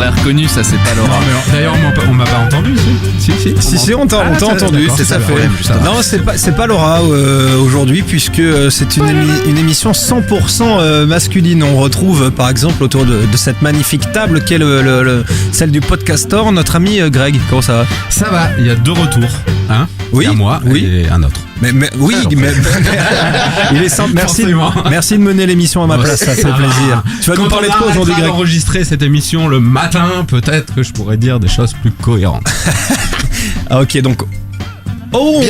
l'aurait reconnu, ça c'est pas Laura. Non, mais d'ailleurs, on m'a pas entendu. Si, on t'a entendu. C'est ça le problème, juste. Non, c'est pas Laura aujourd'hui, puisque c'est une émission 100% masculine. On retrouve par exemple autour de cette magnifique table qu'est celle du Podcaster, notre ami Greg. Comment ça va? Ça va, il y a 2 retours. Oui, un moi et un autre. Mais il est simple. Merci de mener l'émission à ma place, ça fait plaisir. Tu vas nous parler de quoi aujourd'hui, Greg? Enregistrer cette émission le matin, peut-être que je pourrais dire des choses plus cohérentes. Ah ok, donc... Oh,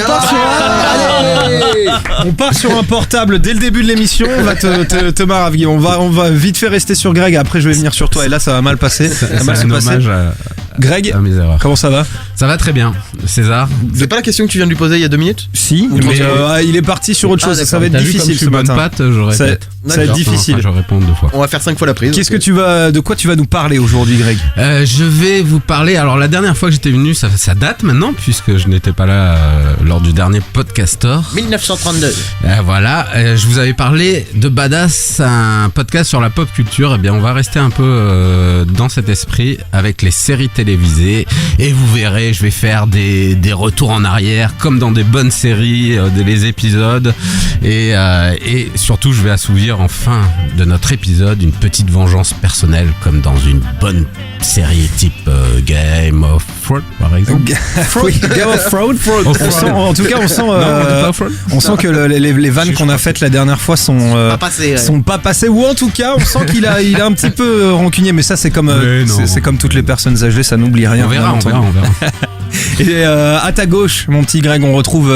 on part sur un portable dès le début de l'émission. On va te maravier. On va vite fait rester sur Greg. Après, je vais venir sur toi. Et là, ça va mal passer. Ça va mal se passer. Greg, comment ça va? Ça va très bien. César, c'est pas la question que tu viens de lui poser il y a 2 minutes? Si, mais il est parti sur autre chose. Ça va être difficile ce matin. Ça va être difficile. Je réponds 2 fois. On va faire 5 fois la prise. De quoi tu vas nous parler aujourd'hui, Greg? Je vais vous parler. Alors, la dernière fois que j'étais venu, ça date maintenant, puisque je n'étais pas là lors du dernier Podcaster. 1932. Voilà, je vous avais parlé de Badass, un podcast sur la pop culture. Eh bien, on va rester un peu dans cet esprit avec les séries télévisées. Et vous verrez, je vais faire des retours en arrière, comme dans des bonnes séries, les épisodes. Et surtout, je vais assouvir en fin de notre épisode une petite vengeance personnelle, comme dans une bonne série type Game of Thrones, par exemple. Game of Thrones. En tout cas, on sent que les vannes qu'on a faites la dernière fois sont pas passées, ou en tout cas, on sent qu'il a un petit peu rancunier, mais ça c'est comme toutes les personnes âgées, ça n'oublie rien. On verra. Et à ta gauche, mon petit Greg, on retrouve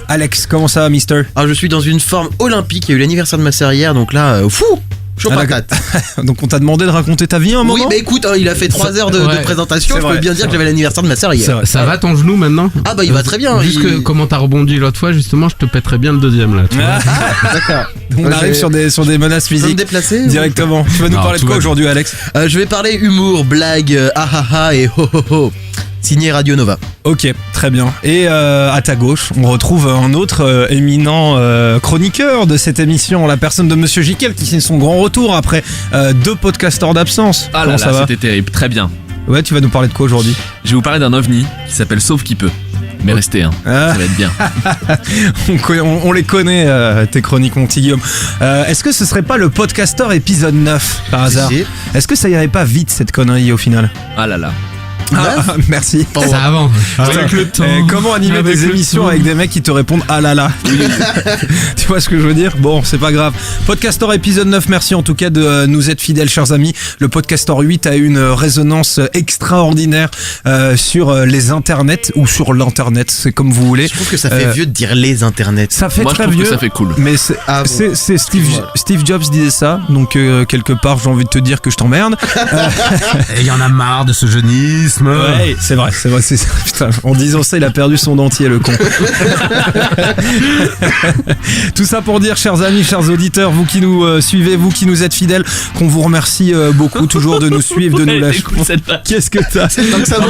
Alex. Comment ça va, Mister? Je suis dans une forme olympique. Il y a eu l'anniversaire de ma sœur hier, donc là, chaud patate. Donc on t'a demandé de raconter ta vie un moment? Oui, mais écoute, il a fait 3 heures de présentation. Je peux bien dire que j'avais l'anniversaire de ma sœur hier. Ça va ton genou maintenant? Ah bah il va très bien. Juste comment t'as rebondi l'autre fois, justement, je te pèterais bien le deuxième là. Tu vois. D'accord. On arrive sur des menaces physiques. Me déplacer directement. Tu vas nous parler de quoi aujourd'hui, Alex? Je vais parler humour, blague, et ho ho ho. Signé Radio Nova. Ok, très bien. Et à ta gauche, on retrouve un autre éminent chroniqueur de cette émission, la personne de Monsieur Jiquel, qui fait son grand retour après 2 podcasteurs d'absence. Ah là là, c'était terrible, très bien. Ouais, tu vas nous parler de quoi aujourd'hui? Je vais vous parler d'un ovni qui s'appelle Sauve qui peut. Mais restez, ça va être bien. on les connaît, tes chroniques, mon petit Guillaume. Est-ce que ce serait pas le Podcaster épisode 9 par hasard? Est-ce que ça irait pas vite cette connerie au final? Ah là là. Merci. Ça avance. Avec le temps. Comment animer des émissions avec des mecs qui te répondent ah là là? Tu vois ce que je veux dire? Bon, c'est pas grave. Podcaster épisode 9, merci en tout cas de nous être fidèles, chers amis. Le Podcaster 8 a eu une résonance extraordinaire sur les internets ou sur l'internet, c'est comme vous voulez. Je trouve que ça fait vieux de dire les internets. Ça fait Moi, très je trouve vieux. Que ça fait cool. Mais c'est Steve Jobs disait ça, donc quelque part j'ai envie de te dire que je t'emmerde. Et il y en a marre de ce jeunisme. Ouais, c'est vrai. Putain, en disant ça, il a perdu son dentier, le con. Tout ça pour dire, chers amis, chers auditeurs, vous qui nous suivez, vous qui nous êtes fidèles, qu'on vous remercie beaucoup toujours de nous suivre, de nous lâcher. Qu'est-ce que t'as? C'est tant que ça va.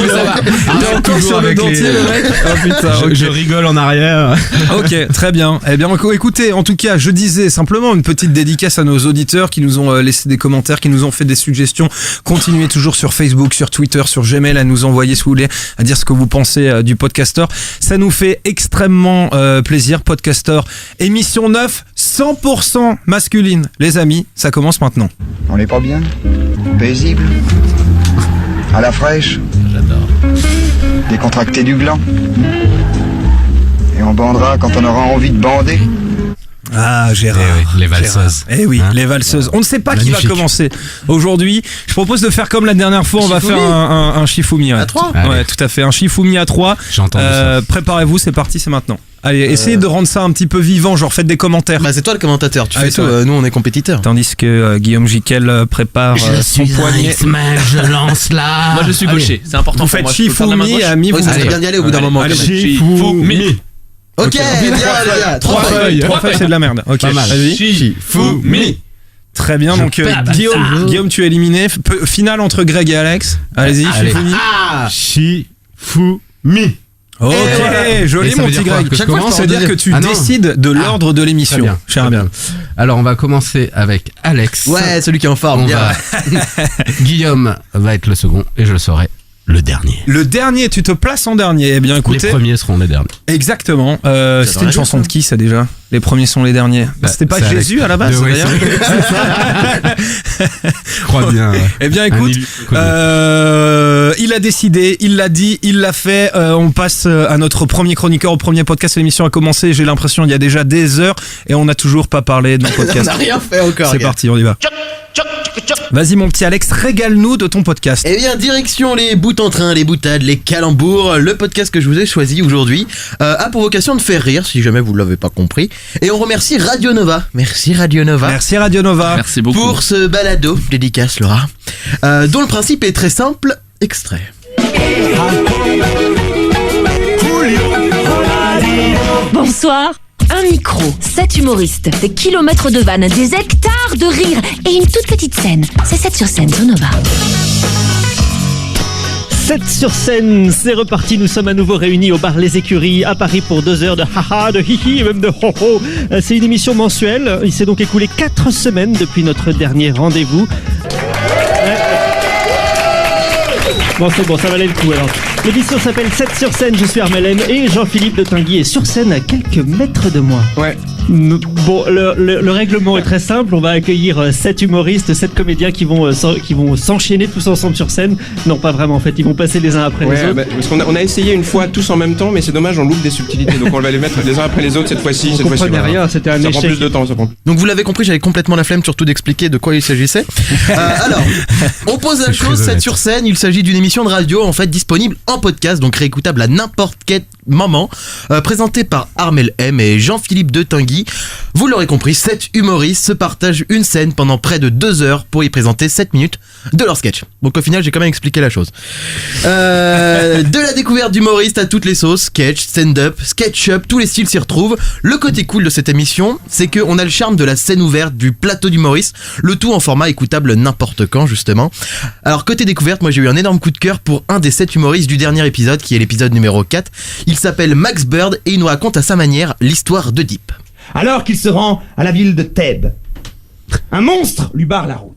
T'es encore sur le dentier, le mec? Oh putain, je rigole en arrière. Ok, très bien. Eh bien, écoutez, en tout cas, je disais simplement une petite dédicace à nos auditeurs qui nous ont laissé des commentaires, qui nous ont fait des suggestions. Continuez toujours sur Facebook, sur Twitter, sur Gmail à nous envoyer si vous voulez, à dire ce que vous pensez du Podcaster. Ça nous fait extrêmement plaisir. Podcaster émission 9, 100% masculine. Les amis, ça commence maintenant. On n'est pas bien? Paisible? À la fraîche? J'adore. Décontracté du gland? Et on bandera quand on aura envie de bander? Ah, Gérard. Les valseuses. Eh oui, les valseuses. On ne sait pas qui va commencer aujourd'hui. Je propose de faire comme la dernière fois. On va faire un Shifumi à 3. Ouais, tout à fait. Un Shifumi à 3. J'ai entendu ça. Préparez-vous, c'est parti, c'est maintenant. Allez, essayez de rendre ça un petit peu vivant, genre faites des commentaires. Bah c'est toi le commentateur, tu fais tout, nous on est compétiteurs. Tandis que Guillaume Jiquel prépare son poignet. Je lance là. Moi je suis gaucher, c'est important vous pour moi. Faites Shifumi, ami, vous ça serait bien d'y aller au bout d'un moment. Shifumi. Ok, bien les gars, 3 feuilles. 3 feuilles, c'est de la merde. Ok, vas-y. Shifumi. Très bien, donc Guillaume, tu es éliminé. Finale entre Greg et Alex. Allez-y, Shifumi. Shifumi. Ok, joli Et ça mon veut petit dire quoi, Greg. que je Chaque fois, commence ça veut dire que tu Ah non. décides de l'ordre de l'émission. Très bien, Cher très ami. bien. Alors on va commencer avec Alex. Ouais, celui qui est en forme. On Bien. va... Guillaume va être le second et je le serai le dernier. Le dernier, tu te places en dernier. Eh bien, écoutez. Les premiers seront les derniers. Exactement. C'était une la chanson dire, de qui ça déjà? Les premiers sont les derniers. C'était pas c'est Jésus Alex. à la base, De- ouais, d'ailleurs. Je crois bien. Ouais. Eh bien, écoute, il a décidé, il l'a dit, il l'a fait. On passe à notre premier chroniqueur, au premier podcast. L'émission a commencé. J'ai l'impression il y a déjà des heures et on n'a toujours pas parlé de notre On podcast. n'a rien fait encore. C'est gars. parti, on y va. Vas-y, mon petit Alex, régale-nous de ton podcast. Eh bien, direction les bouts en train, les boutades, les calembours. Le podcast que je vous ai choisi aujourd'hui a pour vocation de faire rire, si jamais vous ne l'avez pas compris. Et on remercie Radio Nova. Merci Radio Nova. Merci Radio Nova. Merci beaucoup. Pour ce balado, dédicace Laura, dont le principe est très simple, extrait. Bonsoir. Un micro, 7 humoristes, des kilomètres de vannes, des hectares de rires et une toute petite scène. C'est 7 sur scène sur Nova. 7 sur scène, c'est reparti, nous sommes à nouveau réunis au bar Les Écuries à Paris pour 2 heures de haha, de hihi et même de ho-ho. C'est une émission mensuelle, il s'est donc écoulé 4 semaines depuis notre dernier rendez-vous. Bon, c'est bon, ça valait le coup alors. L'émission s'appelle 7 sur scène, je suis Armel et Jean-Philippe de Tinguy est sur scène à quelques mètres de moi. Ouais. Bon, le règlement est très simple, on va accueillir 7 humoristes, 7 comédiens qui vont s'enchaîner tous ensemble sur scène. Non, pas vraiment en fait, ils vont passer les uns après les autres. Bah, parce qu'on a essayé une fois tous en même temps, mais c'est dommage, on loupe des subtilités. Donc on va les mettre les uns après les autres cette fois-ci. On comprenait rien, c'était un Ça prend échec. plus de temps, ça prend. Donc vous l'avez compris, j'avais complètement la flemme surtout d'expliquer de quoi il s'agissait. Alors, on pose la C'est chose, très 7 honnête. sur scène, il s'agit d'une émission de radio en fait disponible en podcast, donc réécoutable à n'importe quel moment, présentée par Armel M et Jean-Philippe de Tinguy. Vous l'aurez compris, 7 humoristes se partagent une scène pendant près de 2 heures pour y présenter 7 minutes de leur sketch. Donc au final, j'ai quand même expliqué la chose. De la découverte d'humoristes à toutes les sauces, sketch, stand-up, sketch-up, tous les styles s'y retrouvent. Le côté cool de cette émission, c'est qu'on a le charme de la scène ouverte, du plateau d'humoristes, le tout en format écoutable n'importe quand justement. Alors côté découverte, moi j'ai eu un énorme coup de cœur pour un des 7 humoristes du dernier épisode, qui est l'épisode numéro 4. Il s'appelle Max Bird et il nous raconte à sa manière l'histoire de Deep. Alors qu'il se rend à la ville de Thèbes, un monstre lui barre la route.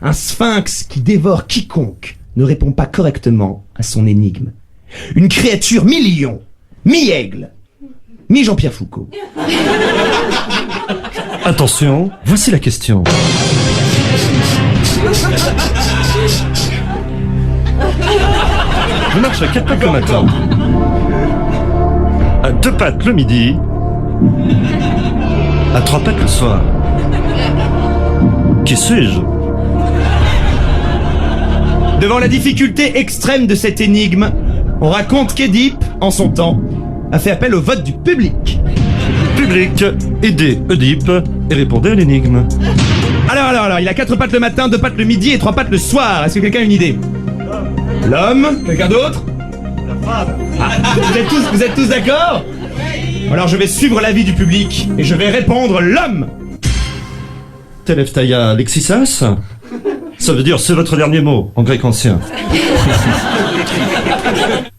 Un sphinx qui dévore quiconque ne répond pas correctement à son énigme. Une créature mi-lion, mi-aigle, mi-Jean-Pierre Foucault. Attention, voici la question. Je marche à 4 pattes le matin, à 2 pattes le midi, à 3 pattes le soir. Qui suis-je? Devant la difficulté extrême de cette énigme, on raconte qu'Édipe, en son temps, a fait appel au vote du public. Public, aidez Oedipe et répondez à l'énigme. Alors, il a 4 pattes le matin, 2 pattes le midi et 3 pattes le soir. Est-ce que quelqu'un a une idée? L'homme? Quelqu'un d'autre? Ah, vous êtes tous d'accord? Alors je vais suivre l'avis du public et je vais répondre l'homme. Telephtaia Lexisas? Ça veut dire c'est votre dernier mot en grec ancien.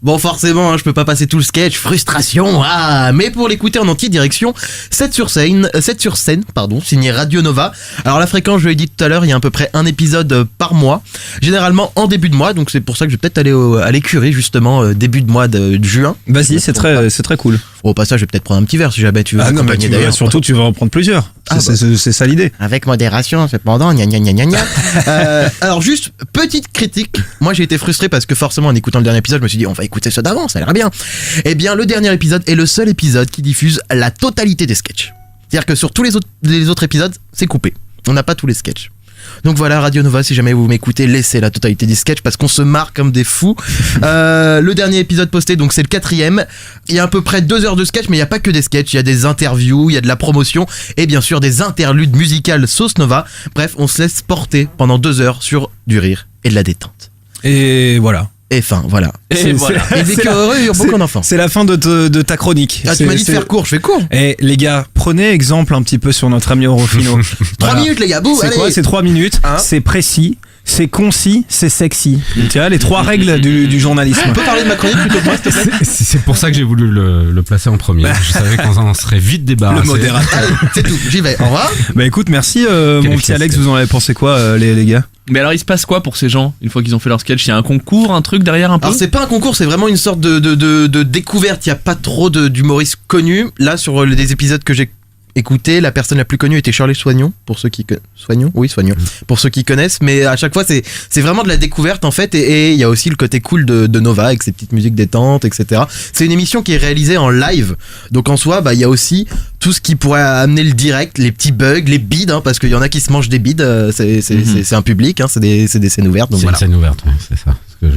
Bon, forcément, hein, je peux pas passer tout le sketch, frustration, mais pour l'écouter en entier, direction 7 sur scène, signé Radio Nova. Alors la fréquence, je l'ai dit tout à l'heure, il y a à peu près un épisode par mois, généralement en début de mois, donc c'est pour ça que je vais peut-être aller à l'écurie justement début de mois de juin. Vas-y, c'est très cool. Au passage, je vais peut-être prendre un petit verre si jamais tu veux Ah non, mais m'accompagner d'ailleurs. surtout tu vas en prendre plusieurs. Ah C'est ça l'idée. Avec modération, cependant, gna gna gna gna gna. Alors juste, petite critique. Moi j'ai été frustré parce que forcément en écoutant le dernier épisode, je me suis dit on va écouter ceux d'avant, ça a l'air bien. Eh bien le dernier épisode est le seul épisode qui diffuse la totalité des sketchs. C'est-à-dire que sur tous les autres épisodes, c'est coupé. On n'a pas tous les sketchs. Donc voilà, Radio Nova, si jamais vous m'écoutez, laissez la totalité des sketchs parce qu'on se marre comme des fous. Le dernier épisode posté, donc c'est le 4e. Il y a à peu près 2 heures de sketch, mais il n'y a pas que des sketchs. Il y a des interviews, il y a de la promotion et bien sûr des interludes musicales sauce Nova. Bref, on se laisse porter pendant 2 heures sur du rire et de la détente. Et voilà. Et fin, voilà. Et voilà. Et vécu heureux et beaucoup d'enfants. C'est la fin de ta chronique. Ah, tu m'as dit de faire court, je fais court. Et les gars, prenez exemple un petit peu sur notre ami Orofino. 3 minutes les gars, bouh, C'est allez. quoi? C'est 3 minutes, Hein c'est précis, c'est concis, c'est sexy. Tu vois, les 3 règles du journalisme. On peut parler de ma chronique plutôt que moi, s'il te plaît? C'est pour ça que j'ai voulu le placer en premier. Je savais qu'on en serait vite débarrassé. Le modérateur. Allez, c'est tout, j'y vais, au revoir. Bah écoute, merci mon petit Alex, vous en avez pensé quoi les gars? Mais alors il se passe quoi pour ces gens une fois qu'ils ont fait leur sketch? Il y a un concours, un truc derrière un peu? Alors c'est pas un concours, c'est vraiment une sorte de découverte. Il y a pas trop d'humoristes connus. Là sur les épisodes que j'ai écoutés, la personne la plus connue était Shirley Soignon, pour ceux qui Soignon, pour ceux qui connaissent. Mais à chaque fois c'est vraiment de la découverte en fait, et il y a aussi le côté cool de Nova avec ses petites musiques détentes, etc. C'est une émission qui est réalisée en live, donc en soi il y a aussi tout ce qui pourrait amener le direct, les petits bugs, les bides, hein, parce qu'il y en a qui se mangent des bides. C'est un public, hein, c'est des scènes ouvertes. Donc C'est voilà. une scène ouverte, ouais, c'est ça.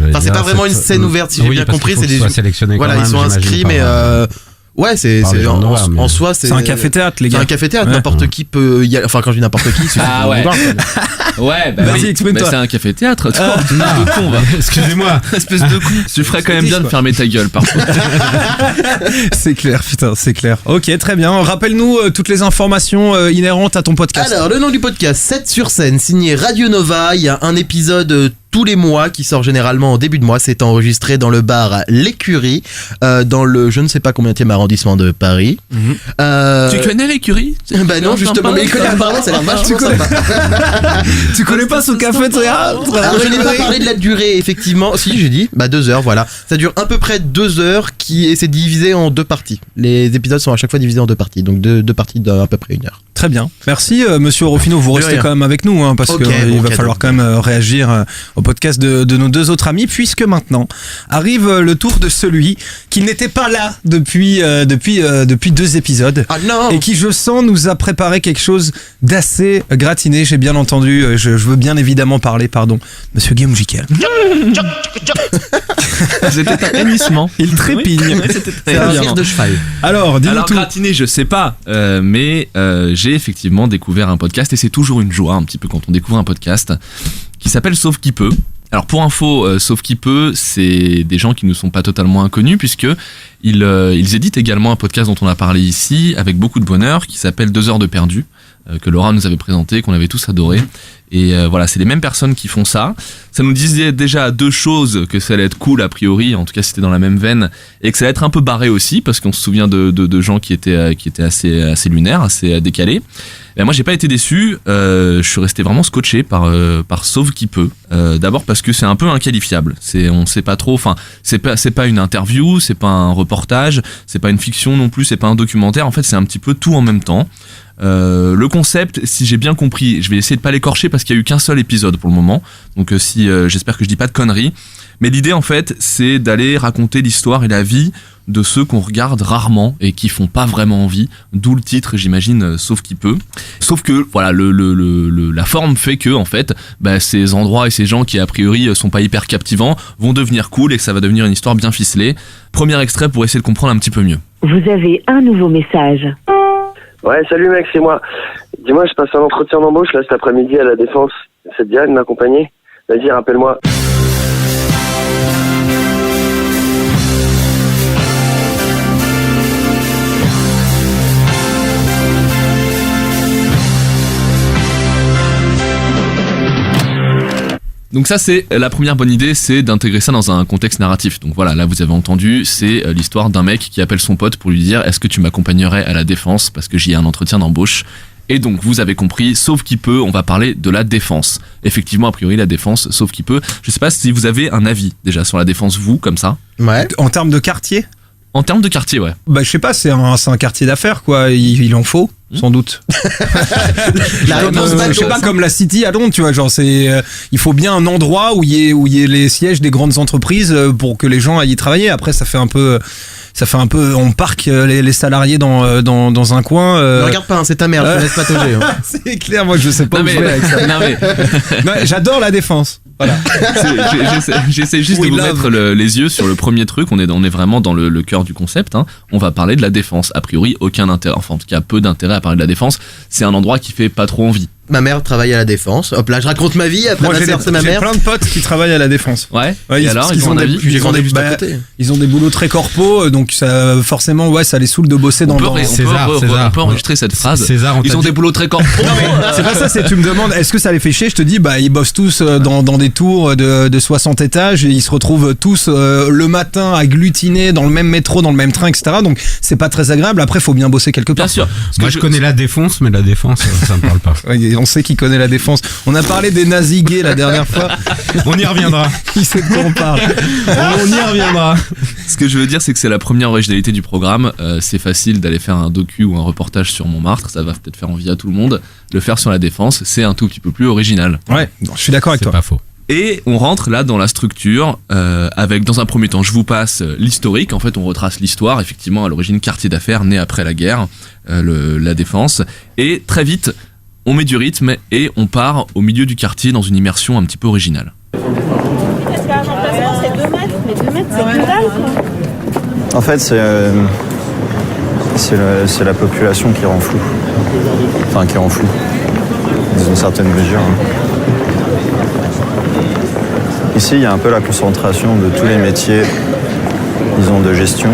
Enfin, c'est pas vraiment une scène ouverte, si j'ai bien compris. C'est des sélectionnés. voilà, ils sont inscrits, mais ouais, c'est en soi, c'est un café-théâtre, les gars. C'est un café-théâtre, Ouais. n'importe qui peut y aller. Enfin, quand je dis n'importe qui, c'est Ah ouais. Ouais, bah Vas-y, oui, exprime-toi. mais c'est un café-théâtre, toi. De con, va. Excusez-moi. Espèce de con. Tu ferais quand même bien de fermer ta gueule parfois. C'est clair, putain, c'est clair. Ok, très bien. Rappelle-nous toutes les informations inhérentes à ton podcast. Alors, le nom du podcast, 7 sur scène, signé Radio Nova. Il y a un épisode tous les mois qui sort généralement en début de mois. C'est enregistré dans le bar L'Écurie, dans le je ne sais pas combienième arrondissement de Paris. Tu connais l'écurie? Bah non, justement, mais il connaît apparemment, ça a l'air vachement sympa. Tu connais pas ce café-théâtre? Alors, je n'ai pas parlé de la durée, effectivement. Si, j'ai dit, 2 heures, voilà. Ça dure à peu près 2 heures, et c'est divisé en 2 parties. Les épisodes sont à chaque fois divisés en 2 parties, donc deux parties d'à peu près 1 heure. Très bien. Merci, monsieur Orofino. Vous De restez rien. quand même avec nous, hein, parce Ok, qu'il bon, va cadeau. falloir quand même réagir au podcast de nos 2 autres amis, puisque maintenant arrive le tour de celui qui n'était pas là depuis 2 épisodes. Ah non! Et qui, je sens, nous a préparé quelque chose d'assez gratiné. J'ai bien entendu. Je veux bien évidemment parler, monsieur Guillaume Jiquel. C'était un hennissement. Il trépigne. Oui, c'était très C'est un bien. rire de cheval. Alors, dis-nous Alors tout. gratiné, je sais pas, mais j'ai effectivement découvert un podcast et c'est toujours une joie un petit peu quand on découvre un podcast qui s'appelle Sauf qui peut. Alors pour info, Sauf qui peut, c'est des gens qui ne sont pas totalement inconnus puisque ils éditent également un podcast dont on a parlé ici avec beaucoup de bonheur qui s'appelle 2 heures de perdu, que Laura nous avait présenté, qu'on avait tous adoré. Et voilà, c'est les mêmes personnes qui font ça. Ça nous disait déjà 2 choses, que ça allait être cool a priori, en tout cas c'était dans la même veine, et que ça allait être un peu barré aussi, parce qu'on se souvient de gens qui étaient assez lunaires, assez décalés. Et moi j'ai pas été déçu, je suis resté vraiment scotché par Sauve qui peut. D'abord parce que c'est un peu inqualifiable. On sait pas trop, enfin c'est pas une interview, c'est pas un reportage, c'est pas une fiction non plus, c'est pas un documentaire. En fait c'est un petit peu tout en même temps. Le concept, si j'ai bien compris, je vais essayer de pas l'écorcher parce qu'il y a eu qu'un seul épisode pour le moment, donc j'espère que je dis pas de conneries, mais l'idée en fait c'est d'aller raconter l'histoire et la vie de ceux qu'on regarde rarement et qui font pas vraiment envie, d'où le titre j'imagine Sauf qui peut. Sauf que voilà la forme fait que en fait ces endroits et ces gens qui a priori sont pas hyper captivants vont devenir cool et que ça va devenir une histoire bien ficelée. Premier extrait pour essayer de comprendre un petit peu mieux. Vous avez un nouveau message. Ouais, salut mec, c'est moi. Dis-moi, je passe un entretien d'embauche là cet après-midi à la Défense. Ça te dirait de m'accompagner? Vas-y, rappelle-moi. Donc ça c'est la première bonne idée, c'est d'intégrer ça dans un contexte narratif. Donc voilà, là vous avez entendu, c'est l'histoire d'un mec qui appelle son pote pour lui dire est-ce que tu m'accompagnerais à la Défense parce que j'y ai un entretien d'embauche. Et donc vous avez compris, Sauf qui peut, on va parler de la Défense. Effectivement a priori la Défense, Sauf qui peut. Je sais pas si vous avez un avis déjà sur la Défense, vous comme ça. Ouais. En termes de quartier? En termes de quartier, ouais. Bah je sais pas, c'est un quartier d'affaires quoi. Il en faut. Sans doute. Je sais pas, comme la City à Londres, tu vois, genre il faut bien un endroit où il y ait les sièges des grandes entreprises pour que les gens aillent y travailler. Après ça fait un peu on parque les salariés dans un coin. Ne regarde pas, hein, c'est ta mère, je te laisse patauger. Hein. C'est clair, moi je sais pas non, où mais, je vais avec ça. Non, j'adore la Défense. Voilà. J'essaie juste de vous mettre les yeux sur le premier truc. On est vraiment dans le cœur du concept. Hein. On va parler de la Défense. A priori, aucun intérêt. Enfin, en tout cas, peu d'intérêt à parler de la Défense. C'est un endroit qui fait pas trop envie. ma mère travaille à la Défense. Hop là, je raconte ma vie. Après, Moi, ma sœur, c'est ma j'ai mère. plein de potes qui travaillent à la Défense. Ouais. Ouais, Et alors, ils ont un avis ils ont des boulots très corpos, donc ça, forcément, ouais, ça les saoule de bosser On dans peut, le. on peut enregistrer cette phrase. César, Ils ont des boulots très corporels. C'est pas ça, c'est tu me demandes, est-ce que ça les fait chier? Je te dis, ils bossent tous dans des tours de 60 étages et ils se retrouvent tous le matin agglutinés dans le même métro, dans le même train, etc. Donc c'est pas très agréable. Après, faut bien bosser quelque part. Bien sûr. Moi, je connais la Défense, mais la Défense, ça me parle pas. Ouais, on sait qui connaît la Défense. On a parlé des nazis gays la dernière fois. On y reviendra. Qui sait de quoi on parle? On y reviendra. Ce que je veux dire, c'est que c'est la première originalité du programme. C'est facile d'aller faire un docu ou un reportage sur Montmartre. Ça va peut-être faire envie à tout le monde. Le faire sur la Défense, c'est un tout petit peu plus original. Ouais, je suis d'accord avec toi. C'est pas faux. Et on rentre là dans la structure avec, dans un premier temps, je vous passe l'historique. En fait, on retrace l'histoire. Effectivement, à l'origine, quartier d'affaires né après la guerre, la Défense. Et très vite, on met du rythme et on part au milieu du quartier dans une immersion un petit peu originale. Est-ce qu'un emplacement c'est 2 mètres? Mais 2 mètres c'est que dalle quoi. En fait, c'est la population qui rend flou. Enfin, qui rend flou. Dans une certaine mesure. Ici, il y a un peu la concentration de tous les métiers, disons, de gestion,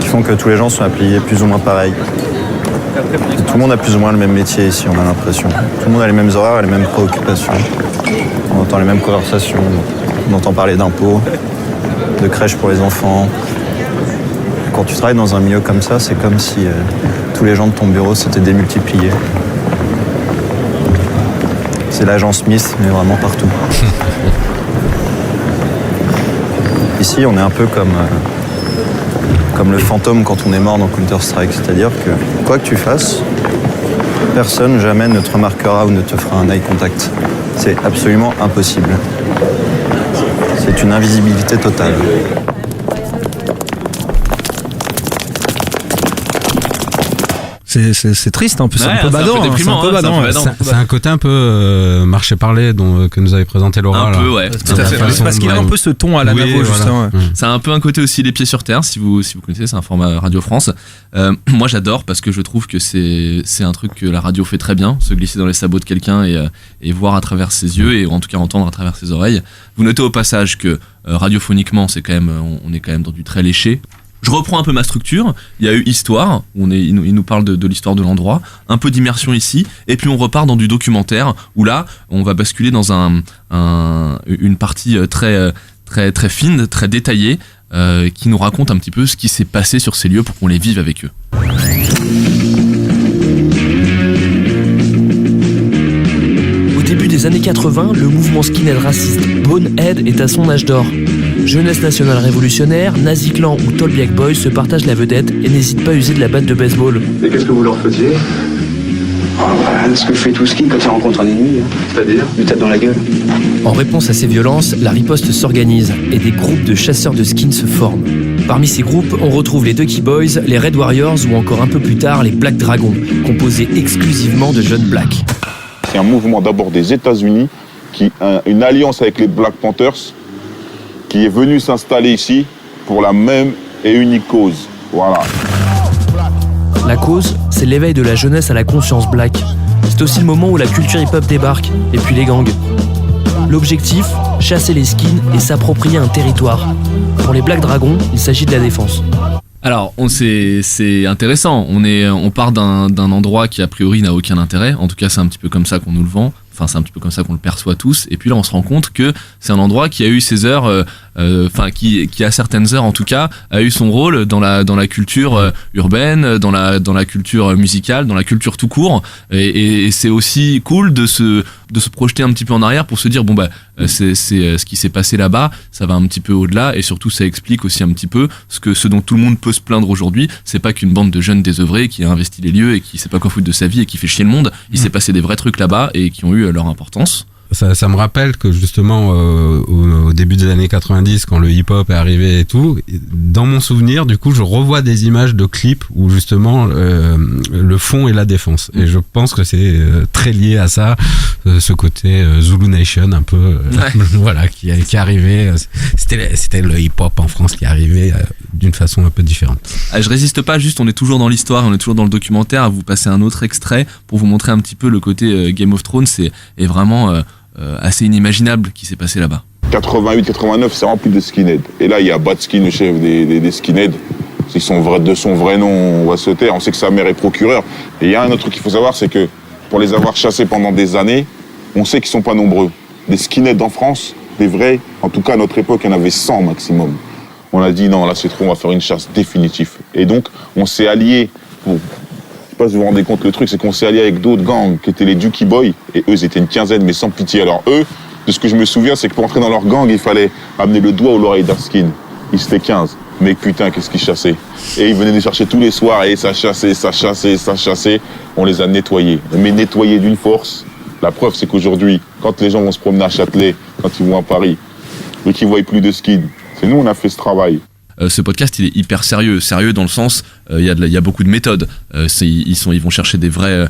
qui font que tous les gens sont appelés plus ou moins pareil. Tout le monde a plus ou moins le même métier ici, on a l'impression. Tout le monde a les mêmes horaires, les mêmes préoccupations. On entend les mêmes conversations, on entend parler d'impôts, de crèches pour les enfants. Quand tu travailles dans un milieu comme ça, c'est comme si tous les gens de ton bureau s'étaient démultipliés. C'est l'agent Smith, mais vraiment partout. Ici, on est un peu comme le fantôme quand on est mort dans Counter-Strike. C'est-à-dire que, quoi que tu fasses, personne jamais ne te remarquera ou ne te fera un eye contact. C'est absolument impossible. C'est une invisibilité totale. C'est triste, un peu, c'est un peu badant. C'est un côté un peu marché-parler que nous avait présenté Laura. Un peu, ouais. Tout à fait. Parce qu'il a un peu ce ton à la Navo, justement. C'est un peu un côté aussi les pieds sur terre, si vous connaissez, c'est un format Radio France. Moi, j'adore parce que je trouve que c'est un truc que la radio fait très bien, se glisser dans les sabots de quelqu'un et voir à travers ses yeux et en tout cas entendre à travers ses oreilles. Vous notez au passage que radiophoniquement, c'est quand même, on est quand même dans du très léché. Je reprends un peu ma structure. Il y a eu histoire, il nous parle de l'histoire de l'endroit, un peu d'immersion ici, et puis on repart dans du documentaire où là, on va basculer dans une partie très très très fine, très détaillée, qui nous raconte un petit peu ce qui s'est passé sur ces lieux pour qu'on les vive avec eux. Au début des années 80, le mouvement skinhead raciste Bonehead est à son âge d'or. Jeunesse nationale révolutionnaire, Nazi Clan ou Tolbiac Boys se partagent la vedette et n'hésitent pas à user de la batte de baseball. Et qu'est-ce que vous leur faisiez? Ce que fait tout skin quand il rencontre un ennemi, c'est-à-dire lui tape dans la gueule. En réponse à ces violences, la riposte s'organise et des groupes de chasseurs de skins se forment. Parmi ces groupes, on retrouve les Ducky Boys, les Red Warriors ou encore un peu plus tard les Black Dragons, composés exclusivement de jeunes blacks. C'est un mouvement d'abord des États-Unis, une alliance avec les Black Panthers, qui est venu s'installer ici pour la même et unique cause. Voilà. La cause, c'est l'éveil de la jeunesse à la conscience black. C'est aussi le moment où la culture hip-hop débarque, et puis les gangs. L'objectif, chasser les skins et s'approprier un territoire. Pour les Black Dragons, il s'agit de la défense. Alors, c'est intéressant. On part d'un endroit qui a priori n'a aucun intérêt. En tout cas, c'est un petit peu comme ça qu'on nous le vend. Enfin, c'est un petit peu comme ça qu'on le perçoit tous. Et puis là, on se rend compte que c'est un endroit qui a eu ses heures, qui à certaines heures en tout cas, a eu son rôle dans la culture urbaine, dans la culture musicale, dans la culture tout court. Et c'est aussi cool de se projeter un petit peu en arrière pour se dire c'est ce qui s'est passé là-bas, ça va un petit peu au-delà et surtout ça explique aussi un petit peu ce dont tout le monde peut se plaindre aujourd'hui. C'est pas qu'une bande de jeunes désœuvrés qui a investi les lieux et qui sait pas quoi foutre de sa vie et qui fait chier le monde. Il s'est passé des vrais trucs là-bas et qui ont eu leur importance. Ça me rappelle que justement au début des années 90 quand le hip-hop est arrivé et tout, dans mon souvenir du coup je revois des images de clips où justement le fond est la défense et je pense que c'est très lié à ça, ce côté Zulu Nation un peu voilà qui arrivait, c'était le hip-hop en France qui arrivait d'une façon un peu différente. Je résiste pas, juste on est toujours dans l'histoire, on est toujours dans le documentaire, à vous passer un autre extrait pour vous montrer un petit peu le côté Game of Thrones, est vraiment assez inimaginable qui s'est passé là-bas. 88-89, c'est rempli de skinheads. Et là, il y a Batskin, le chef des skinheads. De son vrai nom, on va se taire. On sait que sa mère est procureure. Et il y a un autre truc qu'il faut savoir, c'est que pour les avoir chassés pendant des années, on sait qu'ils sont pas nombreux. Des skinheads en France, des vrais, en tout cas à notre époque, il y en avait 100 maximum. On a dit non, là c'est trop, on va faire une chasse définitive. Et donc, on s'est alliés pour... Je sais pas si vous vous rendez compte, le truc, c'est qu'on s'est alliés avec d'autres gangs qui étaient les Dookie Boys. Et eux, ils étaient une quinzaine, mais sans pitié. Alors eux, de ce que je me souviens, c'est que pour entrer dans leur gang, il fallait amener le doigt ou l'oreille d'Arskin. Ils étaient 15. Mais putain, qu'est-ce qu'ils chassaient. Et ils venaient nous chercher tous les soirs, et ça chassait. On les a nettoyés. Mais nettoyés d'une force. La preuve, c'est qu'aujourd'hui, quand les gens vont se promener à Châtelet, quand ils vont à Paris, et qu'ils ne voient plus de skins, c'est nous, on a fait ce travail. Ce podcast, il est hyper sérieux dans le sens, il y a beaucoup de méthodes. Ils vont chercher des vrais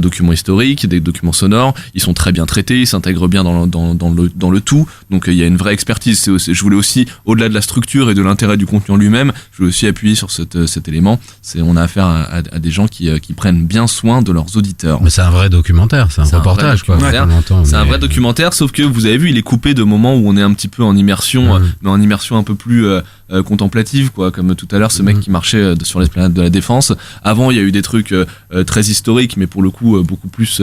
documents historiques, des documents sonores. Ils sont très bien traités, ils s'intègrent bien dans le tout. Donc il y a une vraie expertise. Je voulais aussi, au-delà de la structure et de l'intérêt du contenu en lui-même, je voulais aussi appuyer sur cet élément. On a affaire à des gens qui prennent bien soin de leurs auditeurs. Mais c'est un vrai documentaire, c'est un reportage, quoi. C'est un vrai documentaire, sauf que vous avez vu, il est coupé de moments où on est un petit peu en immersion, mais en immersion un peu plus contemplative, quoi, comme tout à l'heure ce mec qui marchait sur l'esplanade de la Défense. Avant, il y a eu des trucs très historiques, mais pour le coup beaucoup plus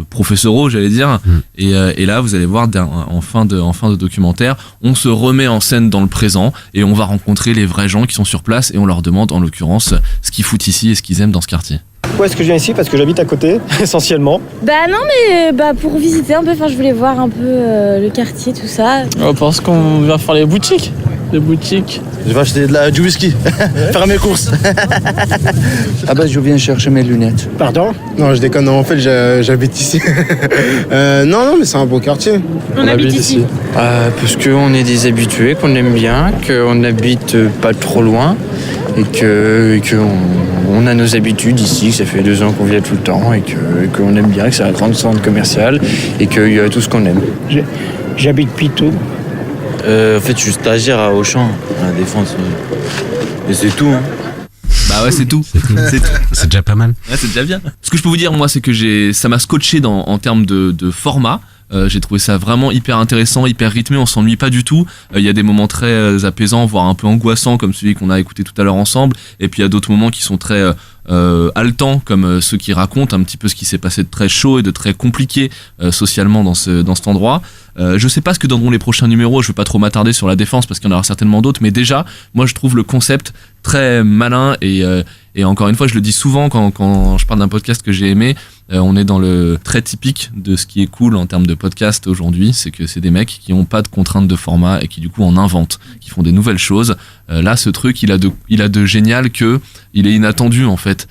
professoraux, j'allais dire. Et là, vous allez voir, en fin de documentaire, on se remet en scène dans le présent et on va rencontrer les vrais gens qui sont sur place et on leur demande, en l'occurrence, ce qu'ils foutent ici et ce qu'ils aiment dans ce quartier. Pourquoi est-ce que je viens ici? Parce que j'habite à côté, essentiellement. Bah non, mais pour visiter un peu, je voulais voir un peu le quartier, tout ça. Je pense qu'on vient faire les boutiques. Je vais acheter du whisky, faire mes courses. Ah bah je viens chercher mes lunettes. Pardon? Non, je déconne, en fait j'habite ici. Non, mais c'est un beau quartier. On habite ici. Parce qu'on est des habitués, qu'on aime bien, qu'on n'habite pas trop loin et qu'on a nos habitudes ici, ça fait 2 ans qu'on vient tout le temps et qu'on aime bien, que c'est un grand centre commercial et qu'il y a tout ce qu'on aime. J'habite Pitou. En fait, je suis stagiaire à Auchan, à la Défense. Et c'est tout, hein. Bah ouais, c'est tout. C'est déjà pas mal. Ouais, c'est déjà bien. Ce que je peux vous dire, moi, c'est que ça m'a scotché en termes de format. J'ai trouvé ça vraiment hyper intéressant, hyper rythmé, on s'ennuie pas du tout. Il y a des moments très apaisants, voire un peu angoissants, comme celui qu'on a écouté tout à l'heure ensemble. Et puis il y a d'autres moments qui sont très haletants, comme ceux qui racontent un petit peu ce qui s'est passé de très chaud et de très compliqué socialement dans cet endroit. Je sais pas ce que donneront les prochains numéros, je veux pas trop m'attarder sur la Défense parce qu'il y en aura certainement d'autres, mais déjà, moi je trouve le concept très malin et encore une fois, je le dis souvent quand je parle d'un podcast que j'ai aimé, on est dans le très typique de ce qui est cool en termes de podcast aujourd'hui, c'est que c'est des mecs qui ont pas de contraintes de format et qui du coup en inventent, qui font des nouvelles choses. Là, ce truc, il a de génial que il est inattendu en fait.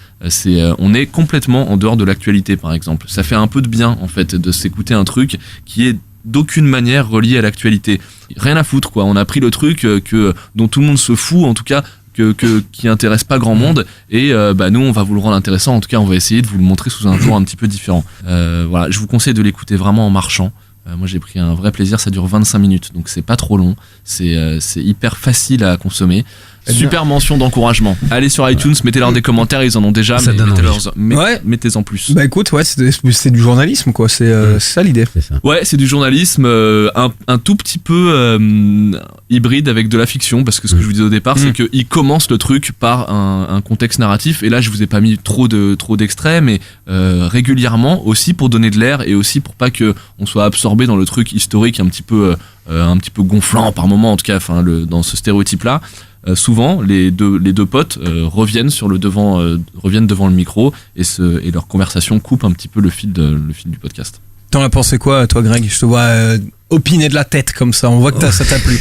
On est complètement en dehors de l'actualité, par exemple. Ça fait un peu de bien en fait de s'écouter un truc qui est d'aucune manière relié à l'actualité. Rien à foutre, quoi. On a pris le truc dont tout le monde se fout, en tout cas qui intéresse pas grand monde, et nous on va vous le rendre intéressant. En tout cas, on va essayer de vous le montrer sous un jour un petit peu différent. Voilà, je vous conseille de l'écouter vraiment en marchant. Moi j'ai pris un vrai plaisir, ça dure 25 minutes, donc c'est pas trop long, c'est hyper facile à consommer. Super mention d'encouragement. Allez sur iTunes, mettez-leur des commentaires, ils en ont déjà, mettez-en plus. Bah écoute, ouais, c'est du journalisme, quoi, c'est ça l'idée. Ouais, c'est du journalisme, un tout petit peu hybride avec de la fiction, parce que ce que je vous disais au départ, c'est qu'il commence le truc par un contexte narratif, et là je vous ai pas mis trop d'extraits, mais régulièrement aussi pour donner de l'air, et aussi pour pas que on soit absorbé dans le truc historique un petit peu gonflant par moment, en tout cas, dans ce stéréotype-là. Souvent, les deux potes reviennent devant le micro et leur conversation coupe un petit peu le fil du podcast. T'en as pensé quoi, toi, Greg? Je te vois opiner de la tête comme ça. On voit que ça t'a plu.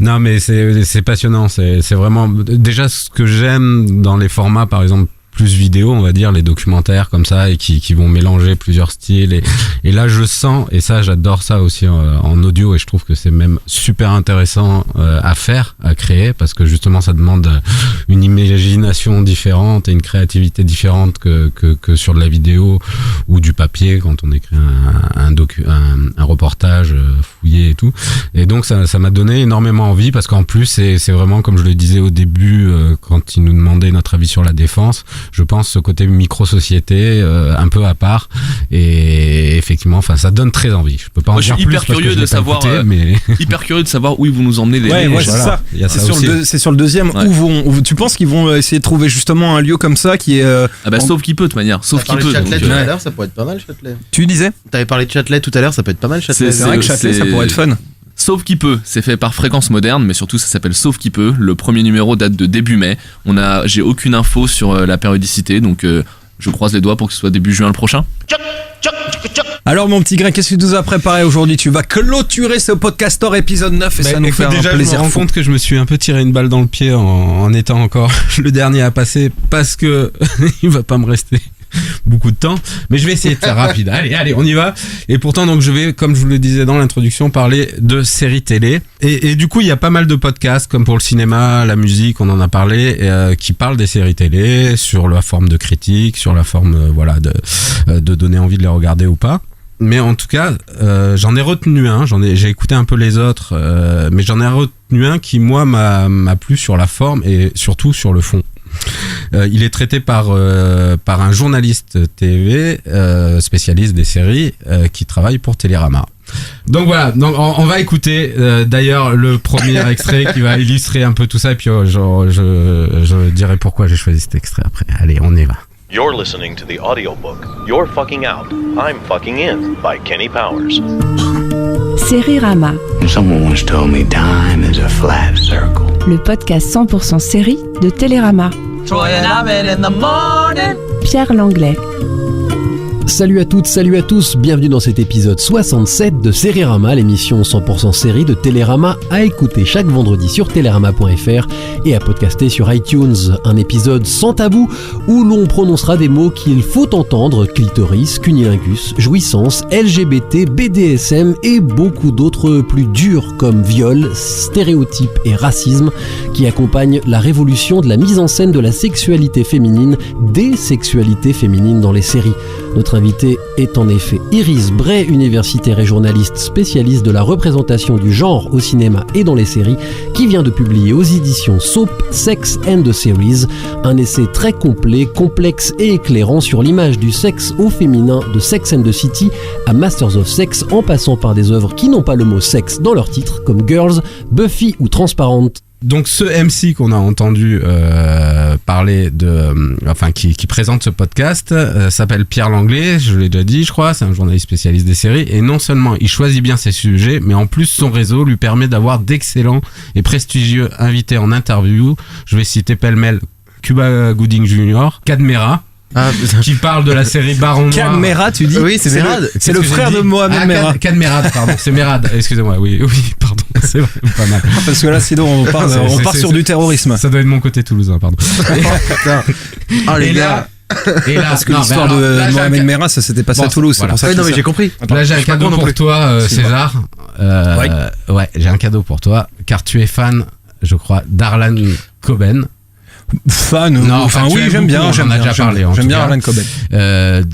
Non, mais c'est passionnant. C'est vraiment déjà ce que j'aime dans les formats, par exemple, plus vidéo, on va dire, les documentaires comme ça, et qui vont mélanger plusieurs styles. Et là, je sens, et ça, j'adore ça aussi en audio, et je trouve que c'est même super intéressant à faire, à créer, parce que justement, ça demande une imagination différente et une créativité différente que sur de la vidéo ou du papier quand on écrit un reportage fouillé et tout. Et donc, ça m'a donné énormément envie, parce qu'en plus, c'est vraiment, comme je le disais au début, quand ils nous demandaient notre avis sur la défense, je pense ce côté micro-société un peu à part, et effectivement, enfin, ça donne très envie. Je peux pas en dire plus parce que je l'ai pas écouté, mais hyper curieux de savoir où ils vont nous emmener les ouais, voilà. c'est ça. Il y a ça C'est sur le deuxième. Ouais. Où tu penses qu'ils vont essayer de trouver justement un lieu comme ça qui est sauf qu'il peut de toute manière, sauf qu'il peut. Châtelet tout à l'heure, ça pourrait être pas mal, Châtelet. Tu disais? T'avais parlé de Châtelet tout à l'heure, ça peut être pas mal, Châtelet. C'est vrai que Châtelet, ça pourrait être fun. Sauf qui peut, c'est fait par Fréquence Moderne, mais surtout ça s'appelle Sauf qui peut. Le premier numéro date de début mai. J'ai aucune info sur la périodicité, donc je croise les doigts pour que ce soit début juin le prochain. Alors mon petit grain, qu'est-ce que tu nous as préparé aujourd'hui? Tu vas clôturer ce Podcaster épisode 9 et ça nous fait un déjà, plaisir. Je me rends compte que je me suis un peu tiré une balle dans le pied en étant encore le dernier à passer, parce que il va pas me rester beaucoup de temps, mais je vais essayer de faire rapide. Allez, on y va. Et pourtant, donc, je vais, comme je vous le disais dans l'introduction, parler de séries télé. Et du coup, il y a pas mal de podcasts, comme pour le cinéma, la musique, on en a parlé, qui parlent des séries télé, sur la forme de critique, sur la forme, de donner envie de les regarder ou pas. Mais en tout cas, j'en ai retenu un. J'ai écouté un peu les autres, mais j'en ai retenu un qui, moi, m'a plu sur la forme et surtout sur le fond. Il est traité par un journaliste TV spécialiste des séries qui travaille pour Télérama. Donc voilà, on va écouter d'ailleurs le premier extrait qui va illustrer un peu tout ça, et puis je dirai pourquoi j'ai choisi cet extrait après. Allez, on y va. You're listening to the audiobook You're Fucking Out, I'm Fucking In by Kenny Powers. Sérirama. Someone once told me time is a flat circle. Le podcast 100% série de Télérama. Pierre Langlais. Salut à toutes, salut à tous, bienvenue dans cet épisode 67 de Sérirama, l'émission 100% série de Télérama, à écouter chaque vendredi sur télérama.fr et à podcaster sur iTunes. Un épisode sans tabou où l'on prononcera des mots qu'il faut entendre: clitoris, cunilingus, jouissance, LGBT, BDSM et beaucoup d'autres plus durs comme viol, stéréotypes et racisme qui accompagnent la révolution de la mise en scène de la sexualité féminine, des sexualités féminines dans les séries. Notre invité est en effet Iris Bray, universitaire et journaliste spécialiste de la représentation du genre au cinéma et dans les séries, qui vient de publier aux éditions Soap, Sex and the Series, un essai très complet, complexe et éclairant sur l'image du sexe au féminin de Sex and the City à Masters of Sex, en passant par des œuvres qui n'ont pas le mot sexe dans leur titre, comme Girls, Buffy ou Transparent. Donc ce MC qu'on a entendu parler qui présente ce podcast s'appelle Pierre Langlais, je l'ai déjà dit je crois, c'est un journaliste spécialiste des séries, et non seulement il choisit bien ses sujets, mais en plus son réseau lui permet d'avoir d'excellents et prestigieux invités en interview. Je vais citer pêle-mêle Cuba Gooding Jr., Cadmera, qui parle de la série Baron Noir. Cadmera, tu dis? Oui, c'est Merad. C'est le frère de Mohamed Merad. Cadmerad, pardon, c'est Merad, excusez-moi, oui, pardon, c'est vrai, pas mal. Parce que là, sinon, on part sur du terrorisme. Ça doit être mon côté toulousain, pardon. Les gars. Et là, parce que l'histoire de Mohamed Merad, ça s'était passé à Toulouse, c'est pour ça que non, mais j'ai compris. Là, j'ai un cadeau pour toi, César. Ouais, j'ai un cadeau pour toi, car tu es fan, je crois, d'Harlan Coben. Fan, non, enfin oui, j'aime bien, j'aime bien Harlan Coben.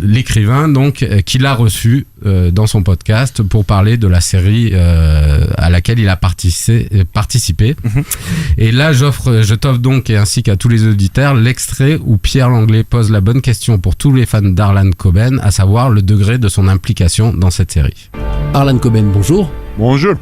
L'écrivain donc qui l'a reçu dans son podcast pour parler de la série à laquelle il a participé. Mm-hmm. Et là je t'offre donc, et ainsi qu'à tous les auditeurs, l'extrait où Pierre Langlais pose la bonne question pour tous les fans d'Harlan Coben, à savoir le degré de son implication dans cette série. Harlan Coben, bonjour. Bonjour.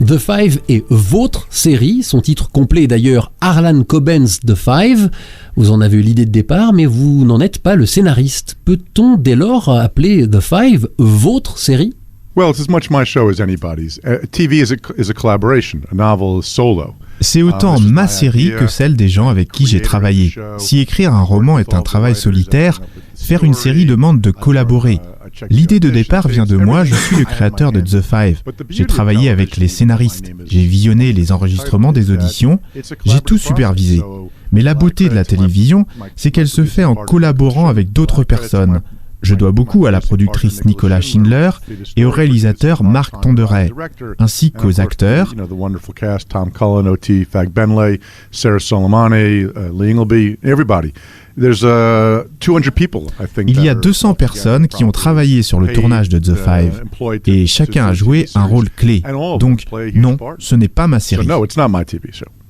The Five est votre série, son titre complet est d'ailleurs Harlan Coben's The Five. Vous en avez eu l'idée de départ, mais vous n'en êtes pas le scénariste. Peut-on dès lors appeler The Five votre série? Well, it's as much my show as anybody's. TV is a collaboration, a novel is solo. C'est autant ma série que celle des gens avec qui j'ai travaillé. Si écrire un roman est un travail solitaire, faire une série demande de collaborer. L'idée de départ vient de moi, je suis le créateur de The Five. J'ai travaillé avec les scénaristes, j'ai visionné les enregistrements des auditions, j'ai tout supervisé. Mais la beauté de la télévision, c'est qu'elle se fait en collaborant avec d'autres personnes. Je dois beaucoup à la productrice Nicola Schindler et au réalisateur Marc Tonderay, ainsi qu'aux acteurs. Il y a 200 personnes qui ont travaillé sur le tournage de The Five et chacun a joué un rôle clé. Donc non, ce n'est pas ma série.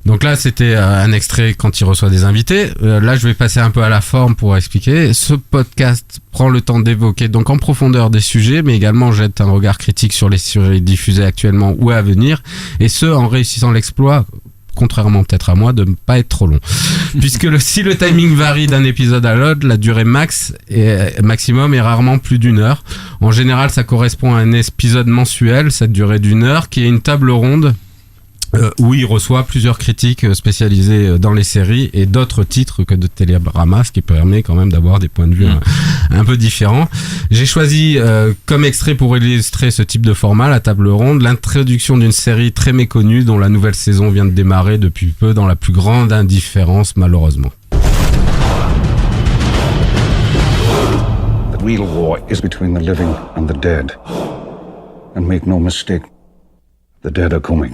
Donc là, c'était un extrait quand il reçoit des invités. Là, je vais passer un peu à la forme pour expliquer. Ce podcast prend le temps d'évoquer donc en profondeur des sujets, mais également jette un regard critique sur les séries diffusées actuellement ou à venir, et ce, en réussissant l'exploit, contrairement peut-être à moi, de ne pas être trop long. Puisque si le timing varie d'un épisode à l'autre, la durée maximum est rarement plus d'1 heure. En général, ça correspond à un épisode mensuel, cette durée d'1 heure, qui est une table ronde où il reçoit plusieurs critiques spécialisées dans les séries et d'autres titres que de Télérama, ce qui permet quand même d'avoir des points de vue un peu différents. J'ai choisi comme extrait pour illustrer ce type de format, la table ronde, l'introduction d'une série très méconnue dont la nouvelle saison vient de démarrer depuis peu dans la plus grande indifférence malheureusement. The real war is between the living and the dead. And make no mistake, the dead are coming.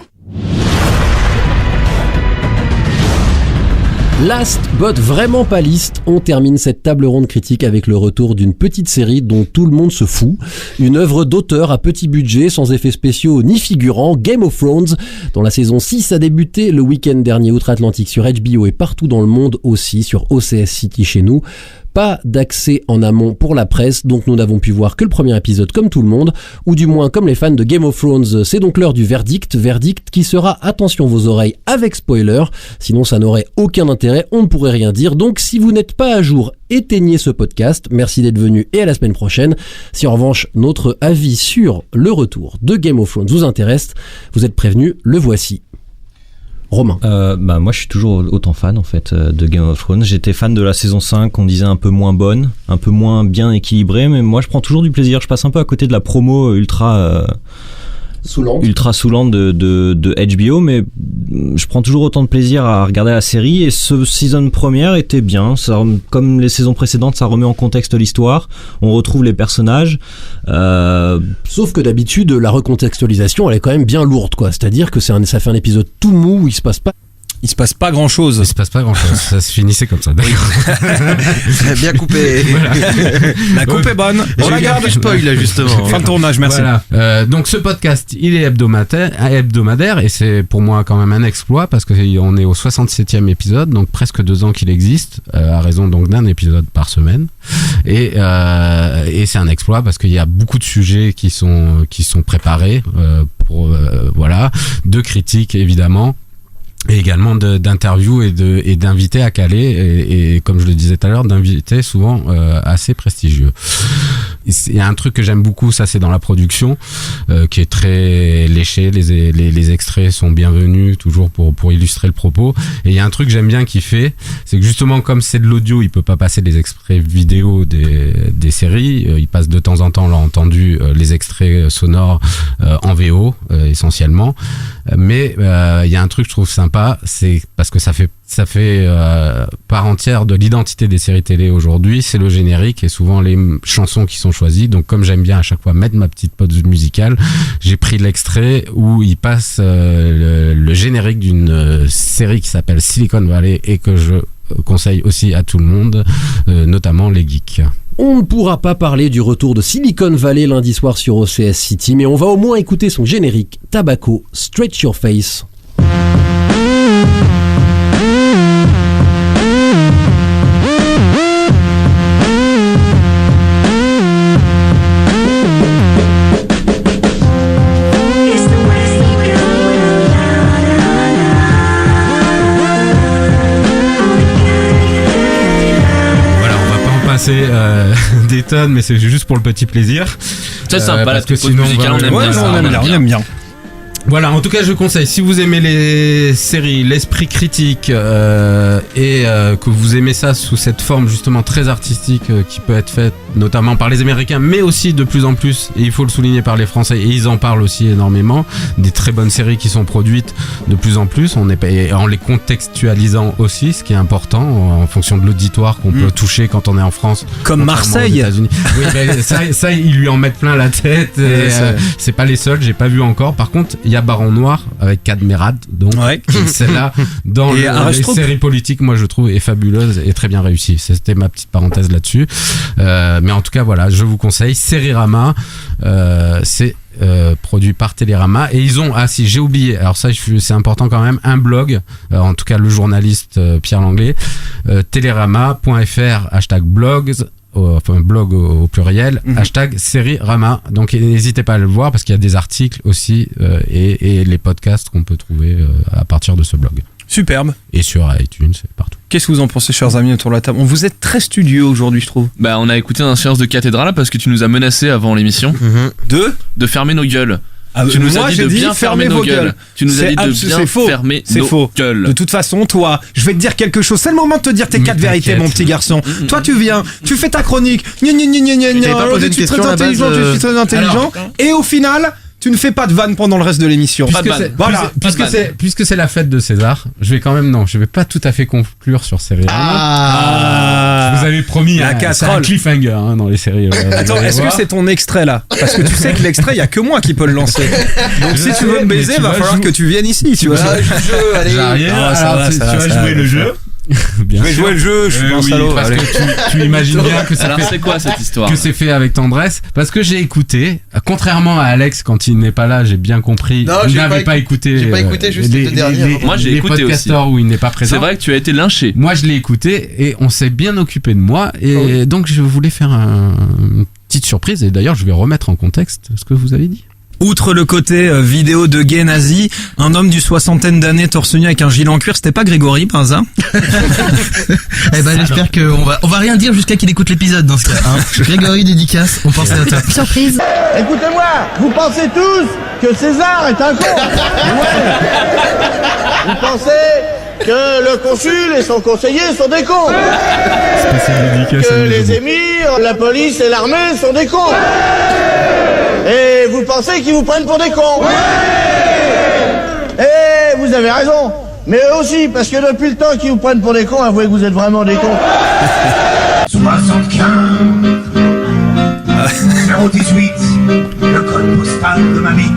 Last but vraiment pas least, on termine cette table ronde critique avec le retour d'une petite série dont tout le monde se fout. Une œuvre d'auteur à petit budget, sans effets spéciaux ni figurants, Game of Thrones, dont la saison 6 a débuté le week-end dernier outre-Atlantique sur HBO et partout dans le monde aussi, sur OCS City chez nous. Pas d'accès en amont pour la presse, donc nous n'avons pu voir que le premier épisode comme tout le monde, ou du moins comme les fans de Game of Thrones. C'est donc l'heure du verdict qui sera, attention vos oreilles, avec spoiler, sinon ça n'aurait aucun intérêt, on ne pourrait rien dire. Donc si vous n'êtes pas à jour, éteignez ce podcast, merci d'être venu et à la semaine prochaine. Si en revanche notre avis sur le retour de Game of Thrones vous intéresse, vous êtes prévenus, le voici. Romain. Moi je suis toujours autant fan en fait de Game of Thrones. J'étais fan de la saison 5 qu'on disait un peu moins bonne, un peu moins bien équilibrée, mais moi je prends toujours du plaisir. Je passe un peu à côté de la promo ultra saoulante de HBO, mais je prends toujours autant de plaisir à regarder la série, et ce season première était bien. Ça, comme les saisons précédentes, ça remet en contexte l'histoire, on retrouve les personnages. Sauf que d'habitude, la recontextualisation, elle est quand même bien lourde, quoi. C'est-à-dire que ça fait un épisode tout mou où il se passe pas grand chose. Il se passe pas grand chose. Ça se finissait comme ça. D'accord. Bien coupé. Voilà. La coupe est bonne. On la garde. Spoil là justement. Fin de tournage, merci. Voilà. Donc ce podcast, il est hebdomadaire et c'est pour moi quand même un exploit parce que on est au 67e épisode, donc presque 2 ans qu'il existe, à raison donc d'un épisode par semaine. Et c'est un exploit parce qu'il y a beaucoup de sujets qui sont préparés de critiques évidemment. Et également d'interviews et d'invités à caler et comme je le disais tout à l'heure, d'invités souvent assez prestigieux. Il y a un truc que j'aime beaucoup, ça c'est dans la production, qui est très léché. Les extraits sont bienvenus toujours pour illustrer le propos. Et il y a un truc que j'aime bien qu'il fait, c'est que justement comme c'est de l'audio, il peut pas passer les extraits vidéo des séries. Il passe de temps en temps, on l'a entendu, les extraits sonores en VO essentiellement. Mais il y a un truc que je trouve sympa, c'est parce que ça fait part entière de l'identité des séries télé aujourd'hui, c'est le générique et souvent les chansons qui sont choisies. Donc comme j'aime bien à chaque fois mettre ma petite pause musicale, j'ai pris l'extrait où il passe le générique d'une série qui s'appelle Silicon Valley et que je conseille aussi à tout le monde, notamment les geeks. On ne pourra pas parler du retour de Silicon Valley lundi soir sur OCS City, mais on va au moins écouter son générique, Tabaco, Stretch Your Face. Des tonnes, mais c'est juste pour le petit plaisir. C'est sympa, la petite pause musicale, on aime bien. On aime bien. Voilà, en tout cas je conseille, si vous aimez les séries, l'esprit critique et que vous aimez ça sous cette forme justement très artistique qui peut être faite notamment par les Américains, mais aussi de plus en plus, et il faut le souligner, par les Français, et ils en parlent aussi énormément, des très bonnes séries qui sont produites de plus en plus, en les contextualisant aussi, ce qui est important en fonction de l'auditoire qu'on peut toucher quand on est en France. Comme Marseille. Oui, mais ça, ils lui en mettent plein la tête, et, c'est pas les seuls, j'ai pas vu encore. Par contre, il y a Baron Noir avec Cadmerade, donc celle-là dans les séries politiques, moi je trouve est fabuleuse et très bien réussie. C'était ma petite parenthèse là-dessus. Mais en tout cas voilà, je vous conseille Sérirama. C'est produit par Télérama, et ils ont, si j'ai oublié, alors ça c'est important quand même, un blog, en tout cas le journaliste Pierre Langlais, télérama.fr #blogs, enfin blog au pluriel, #Sérirama. Donc n'hésitez pas à le voir parce qu'il y a des articles aussi et les podcasts qu'on peut trouver à partir de ce blog. Superbe. Et sur iTunes, partout. Qu'est-ce que vous en pensez, chers amis autour de la table? Vous êtes très studieux aujourd'hui, je trouve. Bah, on a écouté un séance de cathédrale parce que tu nous as menacé avant l'émission de fermer nos gueules. Tu nous as dit de bien fermer nos gueules. Tu nous as dit de bien fermer nos gueules. De toute façon, toi, je vais te dire quelque chose. C'est le moment de te dire tes 4 vérités, mon petit garçon. Toi, tu viens, tu fais ta chronique. Je suis très intelligent, je suis très intelligent. Et au final, tu ne fais pas de vanne pendant le reste de l'émission. Puisque c'est la fête de César, je vais quand même, je vais pas tout à fait conclure sur Sérirama. Je vous avais promis la casserole. Un cliffhanger dans les séries. Attends, est-ce que c'est ton extrait là? Parce que tu sais que l'extrait, il y a que moi qui peux le lancer. Donc si tu veux me baiser, va falloir que tu viennes ici. Tu vois. J'arrive. Tu vas jouer le jeu. Je vais jouer le jeu, je suis un salaud. Parce que tu imagines bien que c'est quoi cette histoire? Que c'est fait avec tendresse. Parce que j'ai écouté, contrairement à Alex quand il n'est pas là, j'ai bien compris. Non, je n'avais pas écouté. J'ai pas écouté juste les deux derniers. Moi j'ai écouté les podcasteurs aussi. Où il n'est pas présent. C'est vrai que tu as été lynché. Moi je l'ai écouté et on s'est bien occupé de moi. Et donc je voulais faire une petite surprise. Et d'ailleurs je vais remettre en contexte ce que vous avez dit. Outre le côté vidéo de gay nazi, un homme du 60aine d'années torse nu avec un gilet en cuir, c'était pas Grégory par hasard? Eh ben j'espère qu'on va rien dire jusqu'à qu'il écoute l'épisode dans ce cas. Grégory dédicace, on pensait à toi. Surprise. Écoutez-moi, vous pensez tous que César est un con. Vous pensez que le consul et son conseiller sont des cons. Que les émirs, la police et l'armée sont des cons. Et vous pensez qu'ils vous prennent pour des cons. Et vous avez raison. Mais eux aussi, parce que depuis le temps qu'ils vous prennent pour des cons, avouez que vous êtes vraiment des cons. 75 018, le code postal de ma bite.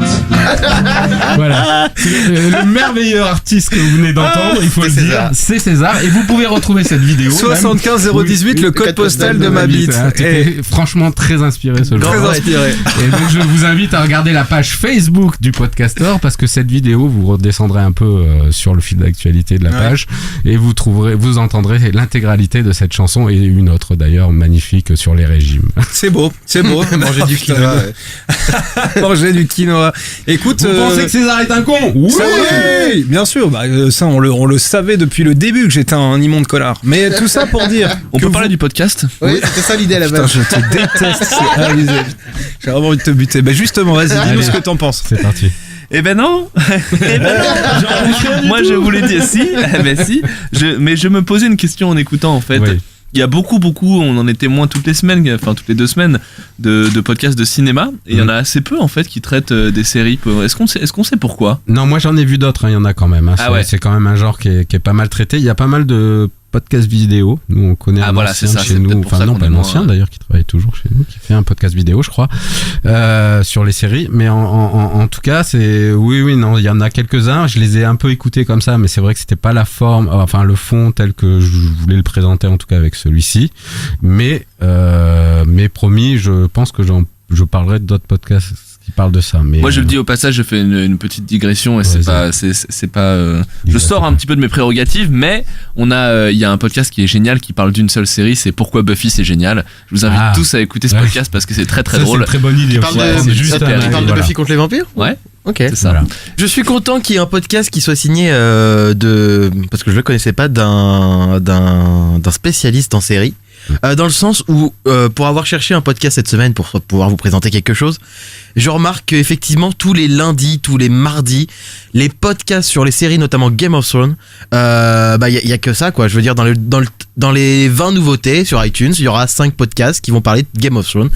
Voilà. Le merveilleux artiste que vous venez d'entendre, il faut le dire, c'est César. Et vous pouvez retrouver cette vidéo. 75 018, le code postal de ma bite. C'était franchement très inspiré ce jour. Très inspiré. Et donc je vous invite à regarder la page Facebook du podcasteur parce que cette vidéo, vous redescendrez un peu sur le fil d'actualité de la page et vous entendrez l'intégralité de cette chanson et une autre d'ailleurs magnifique sur les régimes. C'est beau, c'est beau. Manger du quinoa. Manger du quinoa. Écoute, vous pensez que César est un con? Oui, bien sûr. Bah, ça, on le savait depuis le début que j'étais un immonde collard. Mais tout ça pour dire. On peut parler du podcast? Oui, c'était ça l'idée à la base. Je te déteste, c'est abusé. J'ai vraiment envie de te buter. Bah justement, vas-y, dis-nous ce que t'en penses. C'est parti. Eh ben non. Moi je voulais dire si, mais je me posais une question en écoutant en fait. Oui. Il y a beaucoup, on en est témoin toutes les semaines, enfin toutes les 2 semaines, de podcasts de cinéma, et il y en a assez peu en fait qui traitent des séries. Est-ce qu'on sait pourquoi? Non, moi j'en ai vu d'autres, il y en a quand même. C'est quand même un genre qui est pas mal traité. Il y a pas mal de podcast vidéo. Nous, on connaît un ancien chez nous, enfin non, pas un ancien d'ailleurs, qui travaille toujours chez nous, qui fait un podcast vidéo, je crois, sur les séries. Mais en tout cas, non, il y en a quelques-uns. Je les ai un peu écoutés comme ça, mais c'est vrai que c'était pas la forme, enfin le fond tel que je voulais le présenter, en tout cas avec celui-ci. Mais promis, je pense que je parlerai d'autres podcasts qui parle de ça. Mais moi je le dis au passage, je fais une petite digression et c'est pas je sors un petit peu de mes prérogatives, mais il y a un podcast qui est génial qui parle d'une seule série, c'est Pourquoi Buffy c'est génial. Je vous invite tous à écouter ce podcast parce que c'est très très drôle. C'est une très bonne idée. Tu parles de Buffy contre les vampires? Ouais. Ok, c'est ça. Voilà. Je suis content qu'il y ait un podcast qui soit signé parce que je le connaissais pas, d'un spécialiste en série. Dans le sens où, pour avoir cherché un podcast cette semaine pour pouvoir vous présenter quelque chose, je remarque qu'effectivement tous les lundis, tous les mardis, les podcasts sur les séries, notamment Game of Thrones, y a que ça, quoi. Je veux dire, dans les 20 nouveautés sur iTunes, il y aura 5 podcasts qui vont parler de Game of Thrones.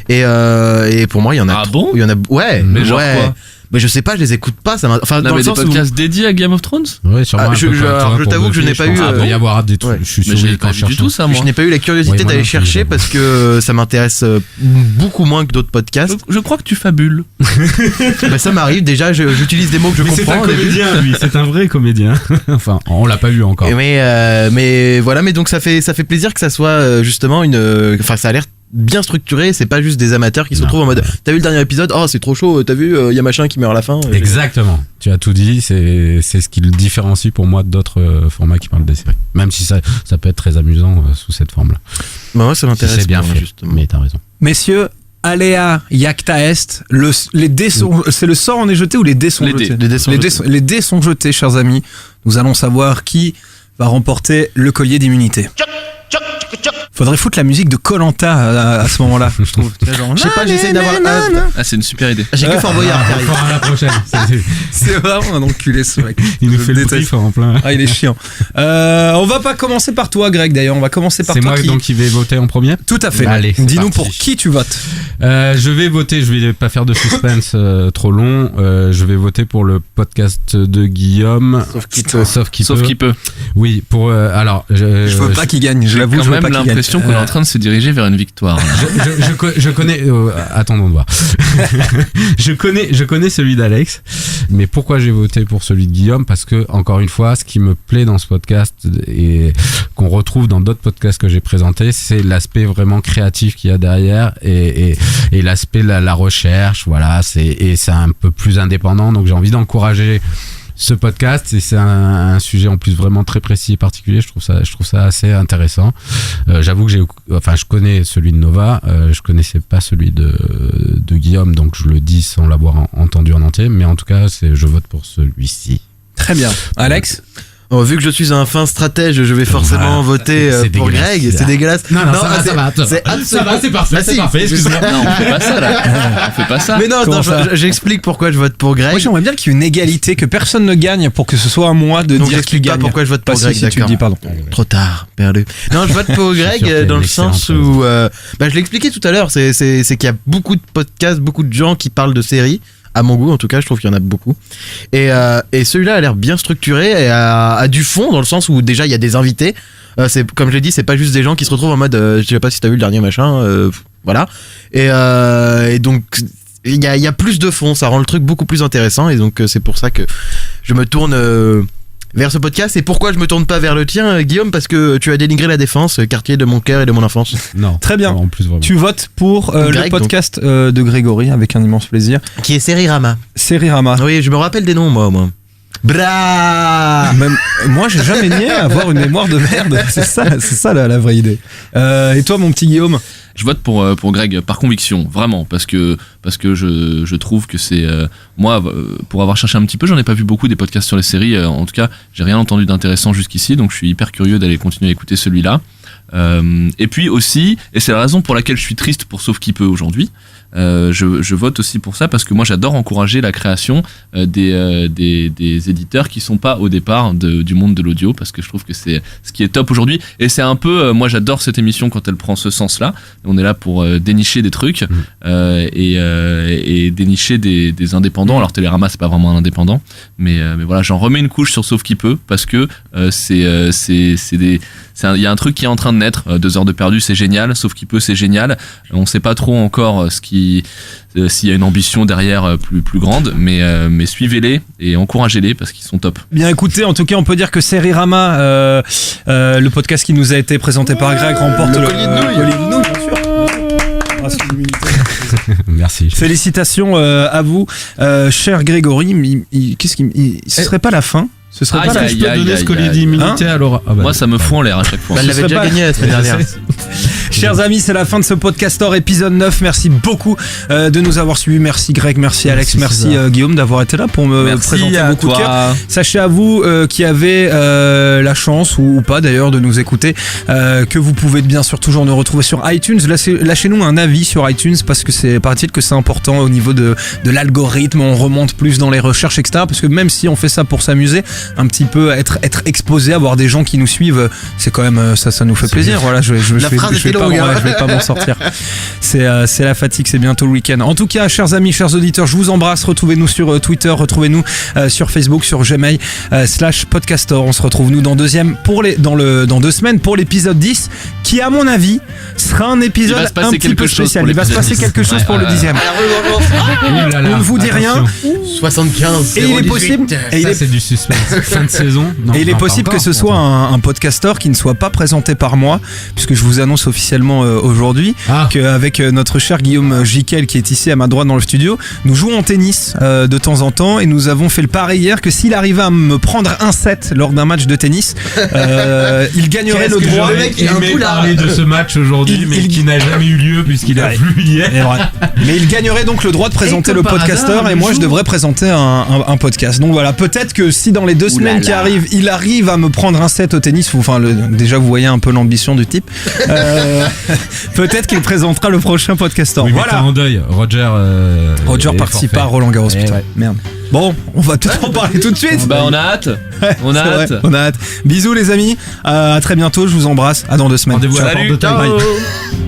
Et pour moi, il y en a. Ah bon ? Il y en a. Ouais. Mais genre quoi ? Mais je sais pas, je les écoute pas. Ça m'a. Enfin, Non, dans mais le des sens podcasts dédiés à Game of Thrones ? Ouais, sûrement. je t'avoue que je n'ai pas eu. Il doit y avoir des trucs. Je suis Mais sûr j'ai pas vu du tout ça, moi. Je n'ai pas eu la curiosité Ouais, moi d'aller non plus, chercher j'avoue. parce que ça m'intéresse beaucoup moins que d'autres podcasts. Je crois que tu fabules. Bah, ça m'arrive déjà, j'utilise des mots que je Mais c'est comprends. un comédien, lui. C'est un vrai comédien. Enfin, on l'a pas eu encore. Mais voilà, mais donc ça fait plaisir que ça soit justement enfin, ça a l'air bien structuré, c'est pas juste des amateurs qui se retrouvent en mode t'as vu le dernier épisode, oh c'est trop chaud, t'as vu y a machin qui meurt à la fin. Exactement, tu as tout dit, c'est ce qui le différencie pour moi d'autres formats qui parlent des séries, même si ça peut être très amusant sous cette forme là. Bah moi ça m'intéresse, si c'est bien fait, justement. mais t'as raison. Messieurs, Aléa Iacta Est, les dés sont, c'est le sort en est jeté ou les dés sont jetés ? Les dés sont jetés, chers amis. Nous allons savoir qui va remporter le collier d'immunité. Faudrait foutre la musique de Koh-Lanta à ce moment-là, je trouve. Je sais pas, j'essaie d'avoir. Ah, c'est une super idée. J'ai que Fort Boyard qui arrive. À la prochaine. C'est vraiment un enculé ce mec. Il nous Je fait le le déteste. brief en plein. Ah, il est chiant. On va pas commencer par toi, Greg, d'ailleurs. On va commencer par C'est toi. moi donc qui vais voter en premier. Tout à fait. Allez, c'est dis-nous parti. pour qui tu votes. Je vais voter, je vais pas faire de suspense trop long. Je vais voter pour le podcast de Guillaume. Sauf qu'il peut. Oui, pour alors. Je veux pas qu'il gagne. Je l'avoue, J'ai je quand veux même pas qu'il gagne. l'impression qu'on est en train de se diriger vers une victoire. Je connais. Attendons de voir. je connais celui d'Alex, mais pourquoi j'ai voté pour celui de Guillaume ? Parce que encore une fois, ce qui me plaît dans ce podcast et qu'on retrouve dans d'autres podcasts que j'ai présentés, c'est l'aspect vraiment créatif qu'il y a derrière et l'aspect la recherche. Voilà, c'est un peu plus indépendant. Donc j'ai envie d'encourager ce podcast, et c'est un sujet en plus vraiment très précis et particulier. Je trouve ça assez intéressant. J'avoue que je connais celui de Nova, je connaissais pas celui de Guillaume, donc je le dis sans l'avoir entendu en entier, mais en tout cas je vote pour celui-ci. Très bien. Alex ? Vu que je suis un fin stratège, je vais forcément voter pour Greg. C'est dégueulasse. Non, ça va, c'est parfait. C'est parfait, excuse-moi. Non, on fait pas ça là. On fait pas ça. Mais non, j'explique pourquoi je vote pour Greg. Moi, j'aimerais bien qu'il y ait une égalité, que personne ne gagne pour que ce soit à moi de Donc dire qui j'explique pas gagne. pourquoi je vote pour Greg, si tu le d'accord. dis, pardon. Trop tard, perdu. Non, je vote pour Greg dans le sens où, je l'ai expliqué tout à l'heure, c'est qu'il y a beaucoup de podcasts, beaucoup de gens qui parlent de séries. À mon goût, en tout cas, je trouve qu'il y en a beaucoup. Et celui-là a l'air bien structuré et a du fond, dans le sens où déjà il y a des invités. C'est comme je l'ai dit, c'est pas juste des gens qui se retrouvent en mode, je sais pas si t'as vu le dernier machin, voilà. Et donc il y a plus de fond, ça rend le truc beaucoup plus intéressant. Et donc c'est pour ça que je me tourne vers ce podcast. Et pourquoi je me tourne pas vers le tien, Guillaume ? Parce que tu as dénigré La Défense, quartier de mon cœur et de mon enfance. Non. Très bien. En plus, vraiment. Tu votes pour Greg, le podcast de Grégory, avec un immense plaisir. Qui est Sérirama. Sérirama. Oui, je me rappelle des noms, moi. Bra. Même, moi, j'ai jamais nié avoir une mémoire de merde. C'est ça la vraie idée. Et toi, mon petit Guillaume ? Je vote pour Greg par conviction, vraiment, parce que je trouve que c'est moi, pour avoir cherché un petit peu, j'en ai pas vu beaucoup des podcasts sur les séries. En tout cas, j'ai rien entendu d'intéressant jusqu'ici, donc je suis hyper curieux d'aller continuer à écouter celui-là. Et puis aussi, et c'est la raison pour laquelle je suis triste pour Sauf qui peut aujourd'hui, je vote aussi pour ça parce que moi j'adore encourager la création des éditeurs qui sont pas au départ du monde de l'audio, parce que je trouve que c'est ce qui est top aujourd'hui. Et c'est un peu, moi j'adore cette émission quand elle prend ce sens-là. On est là pour dénicher des trucs et dénicher des indépendants. Alors Télérama c'est pas vraiment un indépendant, mais voilà, j'en remets une couche sur Sauf qui peut parce que il y a un truc qui est en train de naître. 2 heures de perdu, c'est génial. Sauf qui peut, c'est génial. On sait pas trop encore s'il y a une ambition derrière plus grande, mais suivez-les et encouragez-les parce qu'ils sont top. Bien écoutez, en tout cas, on peut dire que Sérirama, le podcast qui nous a été présenté par Greg, remporte le collier de nouilles, bien sûr. Grâce à l'humilité. Merci. Félicitations à vous, cher Grégory. Ce serait pas la fin? Ce serait pas la donner ce collier d'immunité à Laura. Moi, ça me fout en l'air à chaque fois. Elle l'avait déjà gagné la semaine dernière. Chers amis, c'est la fin de ce Podcaster épisode 9. Merci beaucoup de nous avoir suivis. Merci Greg, merci Alex, merci Guillaume d'avoir été là pour me présenter vos coups de cœur. Sachez à vous qui avez la chance ou pas d'ailleurs de nous écouter que vous pouvez bien sûr toujours nous retrouver sur iTunes. Lâchez-nous un avis sur iTunes parce que paraît-il que c'est important au niveau de l'algorithme. On remonte plus dans les recherches, etc. Parce que même si on fait ça pour s'amuser, un petit peu être exposé, avoir des gens qui nous suivent, c'est quand même ça nous fait plaisir. Voilà, je vais pas m'en sortir. C'est la fatigue, c'est bientôt le week-end. En tout cas, chers amis, chers auditeurs, je vous embrasse. Retrouvez-nous sur Twitter, retrouvez-nous sur Facebook, sur Gmail /Podcaster. On se retrouve nous dans 2 semaines pour l'épisode 10 qui, à mon avis, sera un épisode un petit peu spécial. Il va se passer quelque chose pour le 10e. On ne vous dit rien. 75. Et il est possible. C'est du suspense. Fin de saison. Et il est possible que ce soit un podcaster qui ne soit pas présenté par moi, puisque je vous annonce officiellement aujourd'hui qu'avec notre cher Guillaume Jiquel qui est ici à ma droite dans le studio, nous jouons en tennis de temps en temps et nous avons fait le pari hier que s'il arrivait à me prendre un set lors d'un match de tennis, il gagnerait le droit. Il parler de ce match aujourd'hui, mais qui n'a jamais eu lieu puisqu'il a plu hier. Mais il gagnerait donc le droit de présenter le podcaster et moi je devrais présenter un podcast. Donc voilà, peut-être que si dans les 2 semaines qui arrivent, il arrive à me prendre un set au tennis, déjà vous voyez un peu l'ambition du type, peut-être qu'il présentera le prochain podcaster. Oui, voilà. En deuil, Roger participe pas à Roland Garros. Merde. Bon, on va peut-être en parler tout de suite. On a hâte. On a hâte. Bisous les amis. À très bientôt. Je vous embrasse. À dans 2 semaines. Rendez-vous à la porte de taille. Ciao.